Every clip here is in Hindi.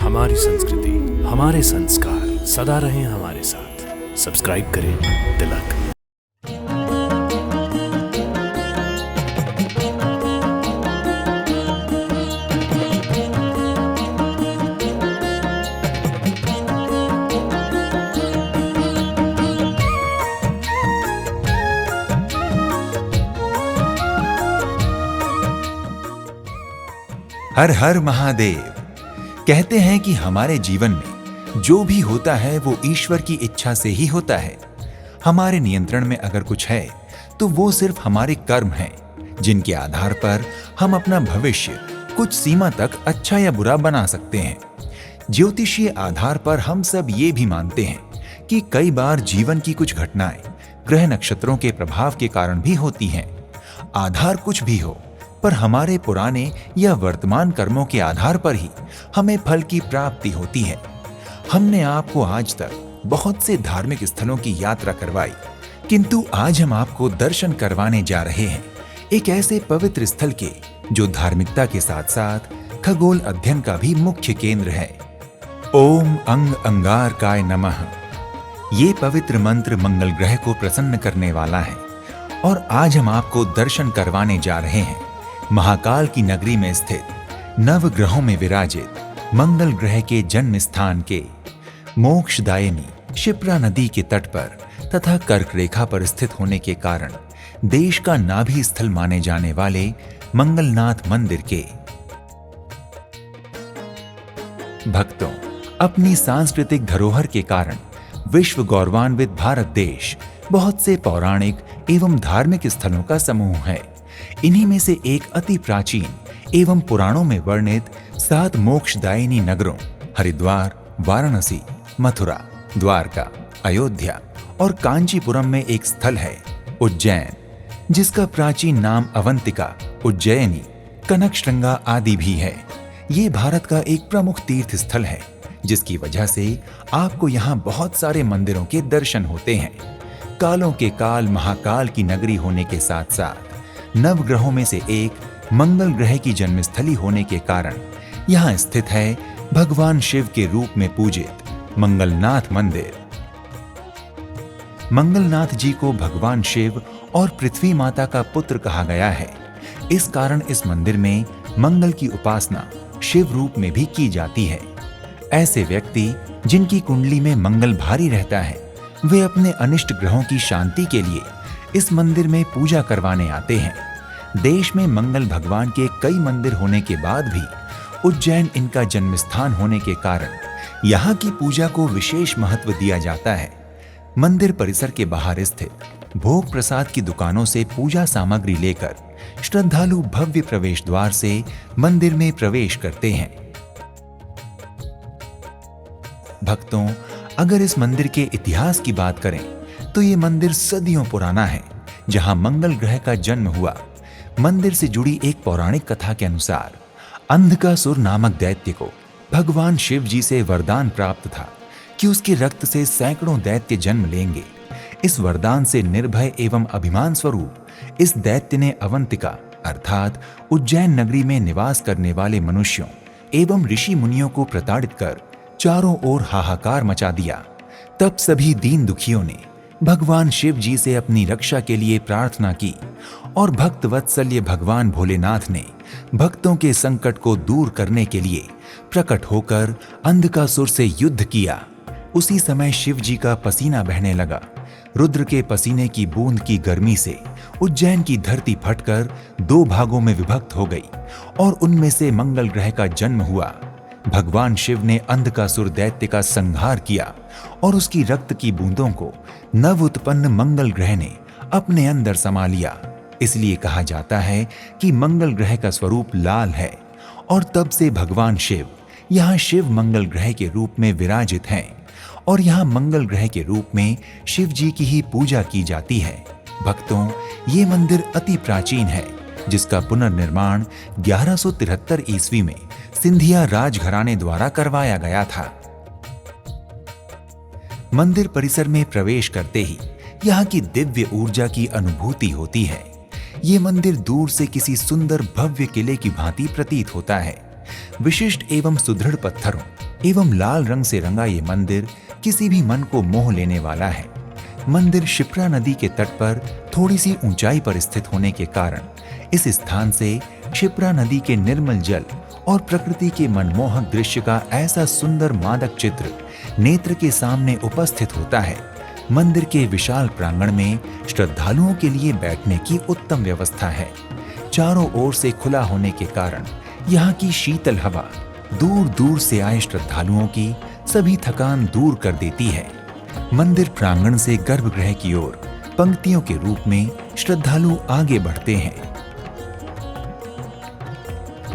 हमारी संस्कृति, हमारे संस्कार सदा रहें हमारे साथ। सब्सक्राइब करें तिलक। हर हर महादेव। कहते हैं कि हमारे जीवन में जो भी होता है वो ईश्वर की इच्छा से ही होता है। हमारे नियंत्रण में अगर कुछ है तो वो सिर्फ हमारे कर्म हैं, जिनके आधार पर हम अपना भविष्य कुछ सीमा तक अच्छा या बुरा बना सकते हैं। ज्योतिषीय आधार पर हम सब ये भी मानते हैं कि कई बार जीवन की कुछ घटनाएं ग्रह नक्षत्रों के प्रभाव के कारण भी होती हैं। आधार कुछ भी हो, पर हमारे पुराने या वर्तमान कर्मों के आधार पर ही हमें फल की प्राप्ति होती है। हमने आपको आज तक बहुत से धार्मिक स्थलों की यात्रा करवाई, किंतु आज हम आपको दर्शन करवाने जा रहे हैं एक ऐसे पवित्र स्थल के जो धार्मिकता के साथ साथ खगोल अध्ययन का भी मुख्य केंद्र है। ओम अंग अंगारकाय नमः। ये पवित्र मंत्र मंगल ग्रह को प्रसन्न करने वाला है और आज हम आपको दर्शन करवाने जा रहे हैं महाकाल की नगरी में स्थित नव ग्रहों में विराजित मंगल ग्रह के जन्म स्थान के मोक्षदायिनी क्षिप्रा नदी के तट पर तथा कर्क रेखा पर स्थित होने के कारण देश का नाभि स्थल माने जाने वाले मंगलनाथ मंदिर के। भक्तों, अपनी सांस्कृतिक धरोहर के कारण विश्व गौरवान्वित भारत देश बहुत से पौराणिक एवं धार्मिक स्थलों का समूह है। इन्हीं में से एक अति प्राचीन एवं पुराणों में वर्णित 7 मोक्षदायिनी नगरों हरिद्वार, वाराणसी, मथुरा, द्वारका, अयोध्या और कांचीपुरम में एक स्थल है उज्जैन, जिसका प्राचीन नाम अवंतिका, उज्जैनी, कनकश्रृंगा आदि भी है। ये भारत का एक प्रमुख तीर्थ स्थल है, जिसकी वजह से आपको यहाँ बहुत सारे मंदिरों के दर्शन होते हैं। कालों के काल महाकाल की नगरी होने के साथ साथ नवग्रहों में से एक मंगल ग्रह की जन्मस्थली होने के कारण यहाँ स्थित है भगवान शिव के रूप में पूजित मंगलनाथ मंदिर। मंगलनाथ जी को भगवान शिव और पृथ्वी माता का पुत्र कहा गया है। इस कारण इस मंदिर में मंगल की उपासना शिव रूप में भी की जाती है। ऐसे व्यक्ति जिनकी कुंडली में मंगल भारी रहता है, वे अपने अनिष्ट ग्रहों की शांति के लिए इस मंदिर में पूजा करवाने आते हैं। देश में मंगल भगवान के कई मंदिर होने के बाद भी उज्जैन इनका जन्म स्थान होने के कारण यहाँ की पूजा को विशेष महत्व दिया जाता है। मंदिर परिसर के बाहर स्थित भोग प्रसाद की दुकानों से पूजा सामग्री लेकर श्रद्धालु भव्य प्रवेश द्वार से मंदिर में प्रवेश करते हैं। भक्तों, अगर इस मंदिर के इतिहास की बात करें तो ये मंदिर सदियों पुराना है, जहां मंगल ग्रह का जन्म हुआ। मंदिर से जुड़ी एक पौराणिक कथा के अनुसार अंधकासुर नामक दैत्य को भगवान शिव जी से वरदान प्राप्त था कि उसके रक्त से सैकड़ों दैत्य जन्म लेंगे। इस वरदान से निर्भय एवं अभिमान स्वरूप इस दैत्य ने अवंतिका अर्थात उज्जैन नगरी में निवास करने वाले मनुष्यों एवं ऋषि मुनियों को प्रताड़ित कर चारों ओर हाहाकार मचा दिया। तब सभी दीन दुखियों ने भगवान शिव जी से अपनी रक्षा के लिए प्रार्थना की और भक्त वत्सल्य भगवान भोलेनाथ ने भक्तों के संकट को दूर करने के लिए प्रकट होकर अंधकासुर से युद्ध किया। उसी समय शिव जी का पसीना बहने लगा। रुद्र के पसीने की बूंद की गर्मी से उज्जैन की धरती फटकर 2 भागों में विभक्त हो गई और उनमें से मंगल ग्रह का जन्म हुआ। भगवान शिव ने अंधकासुर दैत्य का संहार किया और उसकी रक्त की बूंदों को नव उत्पन्न मंगल ग्रह ने अपने अंदर समा लिया। इसलिए कहा जाता है कि मंगल ग्रह का स्वरूप लाल है और तब से भगवान शिव यहाँ शिव मंगल ग्रह के रूप में विराजित हैं और यहाँ मंगल ग्रह के रूप में शिव जी की ही पूजा की जाती है। भक्तों, ये मंदिर अति प्राचीन है, जिसका पुनर्निर्माण 1173 ईस्वी में सिंधिया राजघराने द्वारा करवाया गया था। मंदिर परिसर में प्रवेश करते ही यहाँ की दिव्य ऊर्जा की अनुभूति होती है। ये मंदिर दूर से किसी सुंदर भव्य किले की भांति प्रतीत होता है। विशिष्ट एवं सुदृढ़ पत्थरों एवं लाल रंग से रंगा ये मंदिर किसी भी मन को मोह लेने वाला है। मंदिर क्षिप्रा नदी के तट पर थोड़ी सी ऊंचाई पर स्थित होने के कारण इस स्थान से क्षिप्रा नदी के निर्मल जल और प्रकृति के मनमोहक दृश्य का ऐसा सुंदर मादक चित्र नेत्र के सामने उपस्थित होता है। मंदिर के विशाल प्रांगण में श्रद्धालुओं के लिए बैठने की उत्तम व्यवस्था है। चारों ओर से खुला होने के कारण यहाँ की शीतल हवा दूर दूर से आए श्रद्धालुओं की सभी थकान दूर कर देती है। मंदिर प्रांगण से गर्भगृह की ओर पंक्तियों के रूप में श्रद्धालु आगे बढ़ते हैं।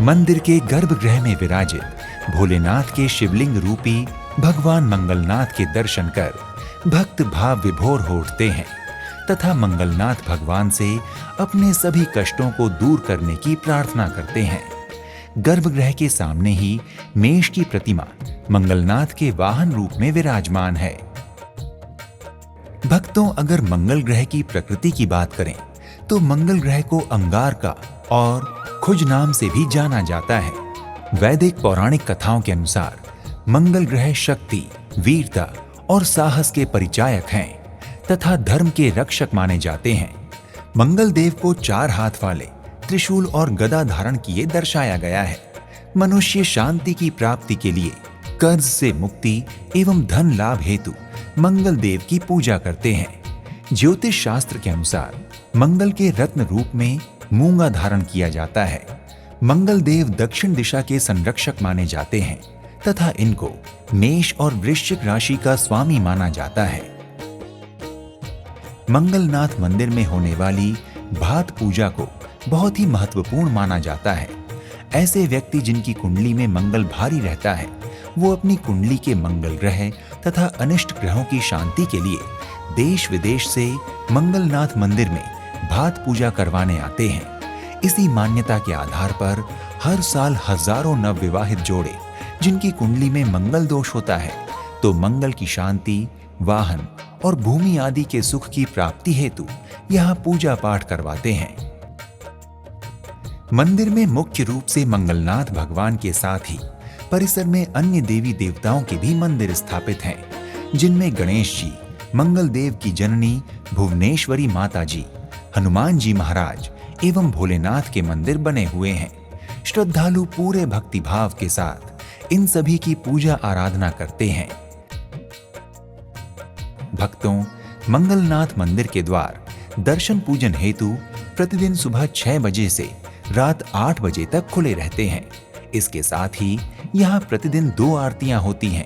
मंदिर के गर्भगृह में विराजित भोलेनाथ के शिवलिंग रूपी भगवान मंगलनाथ के दर्शन कर भक्त भाव विभोर हो उठते हैं तथा मंगलनाथ भगवान से अपने सभी कष्टों को दूर करने की प्रार्थना करते हैं। गर्भगृह के सामने ही मेष की प्रतिमा मंगलनाथ के वाहन रूप में विराजमान है। भक्तों, अगर मंगल ग्रह की प्रकृति की बात करें तो मंगल ग्रह को अंगार का और खुज नाम से भी जाना जाता है। वैदिक पौराणिक कथाओं के अनुसार मंगल ग्रह शक्ति, वीरता और साहस के परिचायक हैं तथा धर्म के रक्षक माने जाते हैं। मंगल देव को 4 हाथ वाले त्रिशूल और गदा धारण किए दर्शाया गया है। मनुष्य शांति की प्राप्ति के लिए कर्ज से मुक्ति एवं धन लाभ हेतु मंगल देव की पूजा करते हैं। ज्योतिष शास्त्र के अनुसार मंगल के रत्न रूप में मूंगा धारण किया जाता है। मंगल देव दक्षिण दिशा के संरक्षक माने जाते हैं तथा इनको मेष और वृश्चिक राशि का स्वामी माना जाता है। मंगलनाथ मंदिर में होने वाली भात पूजा को बहुत ही महत्वपूर्ण माना जाता है। ऐसे व्यक्ति जिनकी कुंडली में मंगल भारी रहता है, वो अपनी कुंडली के मंगल ग्रह तथा अनिष्ट ग्रहों की शांति के लिए देश विदेश से मंगलनाथ मंदिर में भात पूजा करवाने आते हैं। इसी मान्यता के आधार पर हर साल हजारों नवविवाहित जोड़े जिनकी कुंडली में मंगल दोष होता है, तो मंगल की शांति, वाहन और भूमि आदि के सुख की प्राप्ति हेतु यहाँ पूजा पाठ करवाते हैं। मंदिर में मुख्य रूप से मंगलनाथ भगवान के साथ ही परिसर में अन्य देवी देवताओं के भी मंदिर स्थापित हैं, जिनमें गणेश जी, मंगल देव की जननी भुवनेश्वरी माता जी, हनुमान जी महाराज एवं भोलेनाथ के मंदिर बने हुए हैं। श्रद्धालु पूरे भक्ति भाव के साथ इन सभी की पूजा आराधना करते हैं। भक्तों, मंगलनाथ मंदिर के द्वार दर्शन पूजन हेतु प्रतिदिन सुबह 6 बजे से रात 8 बजे तक खुले रहते हैं। इसके साथ ही यहाँ प्रतिदिन 2 आरतियां होती हैं।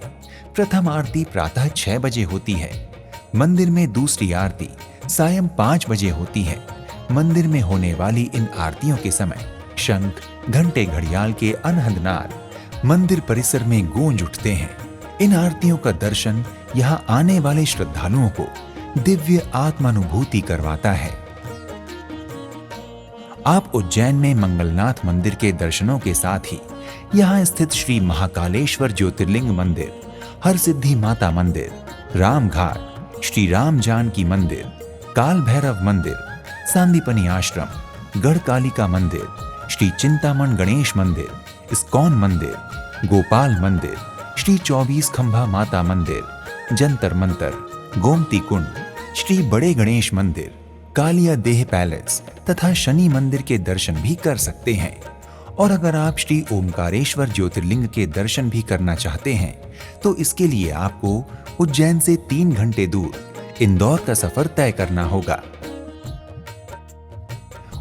प्रथम आरती प्रातः 6 बजे होती है। मंदिर में दूसरी आरती सायं 5 बजे होती है। मंदिर में होने वाली इन आरतियों के समय शंख, घंटे, घड़ियाल के अनहद नाद मंदिर परिसर में गूंज उठते हैं। इन आरतियों का दर्शन यहाँ आने वाले श्रद्धालुओं को दिव्य आत्मानुभूति करवाता है। आप उज्जैन में मंगलनाथ मंदिर के दर्शनों के साथ ही यहाँ स्थित श्री महाकालेश्वर ज्योतिर्लिंग मंदिर, हरसिद्धि माता मंदिर, रामघाट, श्री राम जानकी मंदिर, काल भैरव मंदिर, सांदीपनी आश्रम, गढ़कालिका मंदिर, श्री चिंतामण गणेश मंदिर, इस्कॉन मंदिर, गोपाल मंदिर, श्री 24 खंभा माता मंदिर, जंतर मंतर, गोमती कुंड, श्री बड़े गणेश मंदिर, कालिया देह पैलेस तथा शनि मंदिर के दर्शन भी कर सकते हैं। और अगर आप श्री ओमकारेश्वर ज्योतिर्लिंग के दर्शन भी करना चाहते हैं तो इसके लिए आपको उज्जैन से 3 घंटे दूर इंदौर का सफर तय करना होगा।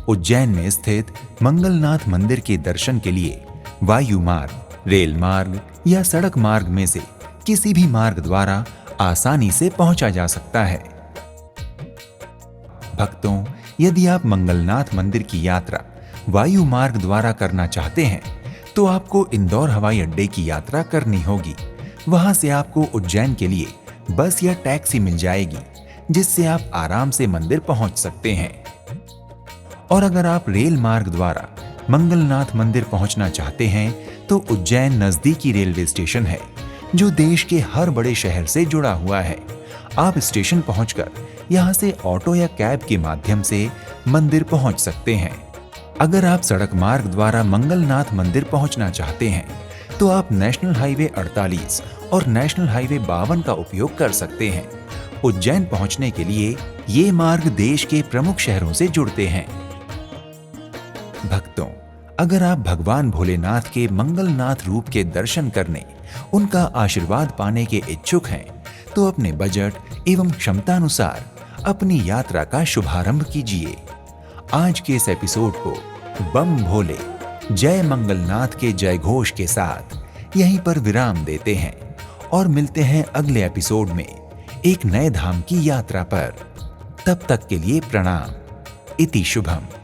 उज्जैन में स्थित मंगलनाथ मंदिर के दर्शन के लिए वायु मार्ग, रेल मार्ग या सड़क मार्ग में से किसी भी मार्ग द्वारा आसानी से पहुंचा जा सकता है। भक्तों, यदि आप मंगलनाथ मंदिर की यात्रा वायु मार्ग द्वारा करना चाहते हैं तो आपको इंदौर हवाई अड्डे की यात्रा करनी होगी। वहां से आपको उज्जैन के लिए बस या टैक्सी मिल जाएगी, जिससे आप आराम से मंदिर पहुंच सकते हैं। और अगर आप रेल मार्ग द्वारा मंगलनाथ मंदिर पहुंचना चाहते हैं तो उज्जैन नजदीकी रेलवे स्टेशन है, जो देश के हर बड़े शहर से जुड़ा हुआ है। आप स्टेशन पहुंचकर यहां से ऑटो या कैब के माध्यम से मंदिर पहुंच सकते हैं। अगर आप सड़क मार्ग द्वारा मंगलनाथ मंदिर पहुंचना चाहते हैं तो आप नेशनल हाईवे 48 और नेशनल हाईवे 52 का उपयोग कर सकते हैं। उज्जैन पहुंचने के लिए ये मार्ग देश के प्रमुख शहरों से जुड़ते हैं। भक्तों, अगर आप भगवान भोलेनाथ के मंगलनाथ रूप के दर्शन करने, उनका आशीर्वाद पाने के इच्छुक हैं, तो अपने बजट एवं क्षमतानुसार अपनी यात्रा का शुभारंभ कीजिए। आज के इस एपिसोड को बम भोले जय मंगलनाथ के जय घोष के साथ यहीं पर विराम देते हैं और मिलते हैं अगले एपिसोड में एक नए धाम की यात्रा पर। तब तक के लिए प्रणाम। इति शुभम।